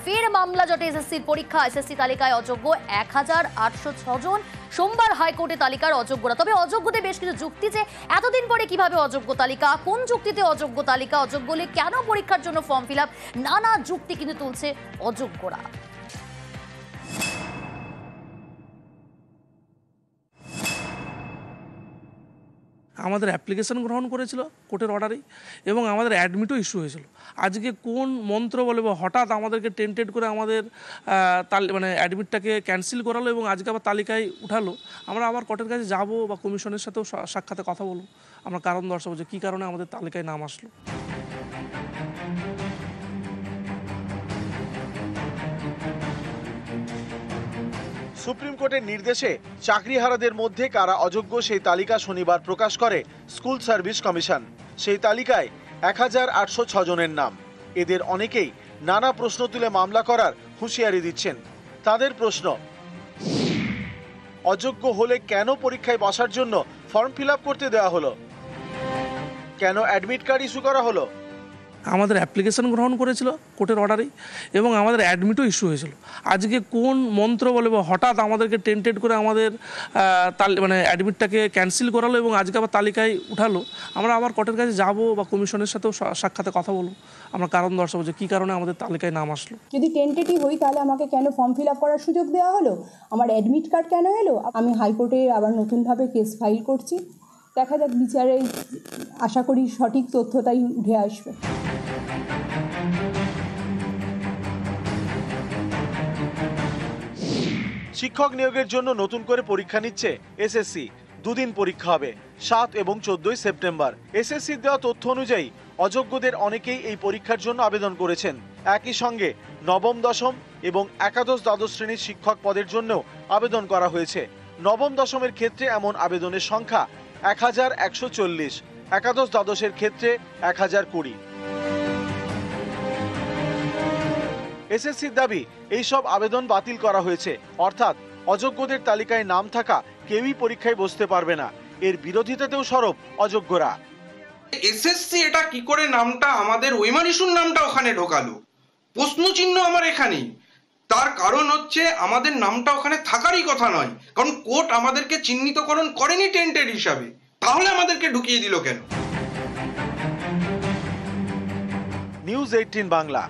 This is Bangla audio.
ফের মামলা জটে এসএসসির পরীক্ষা। এসএসসি তালিকায় অযোগ্য 1806 জন। সোমবার হাইকোর্টে তালিকার অযোগ্যরা। তবে অযোগ্যদের বেশ কিছু যুক্তি, যে এতদিন পরে কিভাবে অযোগ্য তালিকা, কোন যুক্তিতে অযোগ্য তালিকা, অযোগ্য হলে কেন পরীক্ষার জন্য ফর্ম ফিল আপ, নানা যুক্তি কিন্তু তুলছে অযোগ্যরা। আমাদের অ্যাপ্লিকেশন গ্রহণ করেছিল কোর্টের অর্ডারেই, এবং আমাদের অ্যাডমিটও ইস্যু হয়েছিল। আজকে কোন মন্ত্র বলে বা হঠাৎ আমাদেরকে টেন্টেড করে আমাদের অ্যাডমিটটাকে ক্যান্সেল করালো এবং আজকে আবার তালিকায় উঠালো। আমরা আবার কোর্টের কাছে যাব বা কমিশনের সাথেও সাক্ষাতে কথা বলবো, আমরা কারণ দর্শাবো যে কী কারণে আমাদের তালিকায় নাম আসলো। সুপ্রিম কোর্টের নির্দেশে চাকরিহারাদের মধ্যে কারা অযোগ্য সেই তালিকা শনিবার প্রকাশ করে স্কুল সার্ভিস কমিশন। সেই তালিকায় 1806 জনের নাম। এদের অনেকেই নানা প্রশ্ন তুলে মামলা করার হুঁশিয়ারি দিচ্ছেন। তাদের প্রশ্ন, অযোগ্য হলে কেন পরীক্ষায় বসার জন্য ফর্ম ফিল আপ করতে দেওয়া হলো? কেন অ্যাডমিট কার্ড ইস্যু করা হলো? আমাদের অ্যাপ্লিকেশন গ্রহণ করেছিল কোর্টের অর্ডারেই, এবং আমাদের অ্যাডমিটও ইস্যু হয়েছিল। আজকে কোন মন্ত্র বলে বা হঠাৎ আমাদেরকে টেন্টেড করে আমাদের অ্যাডমিটটাকে ক্যান্সেল করালো এবং আজকে আবার তালিকায় উঠালো। আমরা আবার কোর্টের কাছে যাব বা কমিশনের সাথেও সাক্ষাতে কথা বলবো, আমরা কারণ দর্শাবো যে কী কারণে আমাদের তালিকায় নাম আসলো। যদি টেন্টেটিভ হই তাহলে আমাকে কেন ফর্ম ফিল আপ করার সুযোগ দেওয়া হলো? আমার অ্যাডমিট কার্ড কেন এলো? আমি হাইকোর্টে আবার নতুনভাবে কেস ফাইল করছি। দেখা যাক, বিচারে আশা করি সঠিক তথ্যটাই উঠে আসবে। শিক্ষক নিয়োগের জন্য নতুন করে পরীক্ষা নিচ্ছে এসএসসি। দুদিন পরীক্ষা হবে, 7 এবং 14 সেপ্টেম্বর। এসএসসির দেওয়া তথ্য অনুযায়ী অযোগ্যদের অনেকেই এই পরীক্ষার জন্য আবেদন করেছেন। একই সঙ্গে নবম, দশম এবং একাদশ, দ্বাদশ শ্রেণীর শিক্ষক পদের জন্যও আবেদন করা হয়েছে। নবম, দশমের ক্ষেত্রে এমন আবেদনের সংখ্যা 1140, একাদশ, দ্বাদশের ক্ষেত্রে 1020। এসএসসির দাবি, এইসব আবেদন বাতিল করা হয়েছে, অর্থাৎ অযোগ্যদের তালিকায় নাম থাকা কেউই পরীক্ষায় বসতে পারবে না। এর বিরোধিতাতেও সরব অযোগ্যরা। এসএসসি এটা কি করে নামটা আমাদের ওইমান ইস্যুর নামটা ওখানে ঢোকালো? প্রশ্নচিহ্ন আমার এখানেই। তার কারণ হচ্ছে আমাদের নামটা ওখানে থাকারই কথা নয়, কারণ কোর্ট আমাদেরকে চিহ্নিতকরণ করেনি টেন্টেড হিসাবে। তাহলে আমাদেরকে ঢুকিয়ে দিল কেন? নিউজ 18 বাংলা।